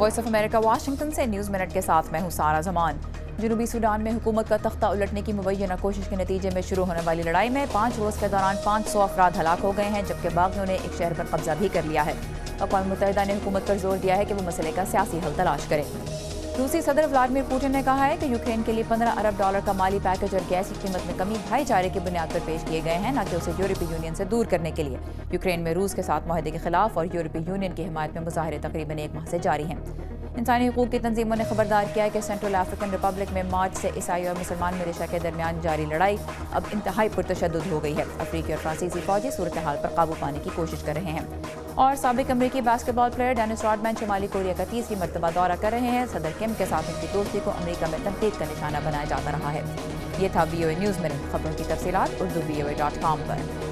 Voice of America Washington سے news minute کے ساتھ میں ہوں سارہ زمان۔ جنوبی سوڈان میں حکومت کا تختہ الٹنے کی مبینہ کوشش کے نتیجے میں شروع ہونے والی لڑائی میں 5 روز کے دوران 500 افراد ہلاک ہو گئے ہیں، جبکہ باغیوں نے ایک شہر پر قبضہ بھی کر لیا ہے۔ اقوام متحدہ نے حکومت پر زور دیا ہے کہ وہ مسئلے کا سیاسی حل تلاش کرے۔ روسی صدر ولادیمیر پوٹن نے کہا ہے کہ یوکرین کے لیے 15 ارب ڈالر کا مالی پیکج اور گیس کی قیمت میں کمی بھائی چارے کی بنیاد پر پیش کیے گئے ہیں، نہ کہ اسے یورپی یونین سے دور کرنے کے لیے۔ یوکرین میں روس کے ساتھ معاہدے کے خلاف اور یورپی یونین کی حمایت میں مظاہرے تقریباً 1 ماہ سے جاری ہیں۔ انسانی حقوق کی تنظیموں نے خبردار کیا ہے کہ سینٹرل افریقن ریپبلک میں مارچ سے عیسائی اور مسلمان ملیشیا کے درمیان جاری لڑائی اب انتہائی پرتشدد ہو گئی ہے۔ افریقی اور فرانسیسی فوجی صورتحال پر قابو پانے کی کوشش کر رہے ہیں۔ اور سابق امریکی باسکٹ بال پلیئر ڈینس راڈمین شمالی کوریا کا 30ویں مرتبہ دورہ کر رہے ہیں۔ صدر کم کے ساتھ ان کی دوستی کو امریکہ میں تنقید کا نشانہ بنایا جاتا رہا ہے۔ یہ تھا VOA نیوز منٹ۔ خبروں کی تفصیلات urdu.voa.com پر۔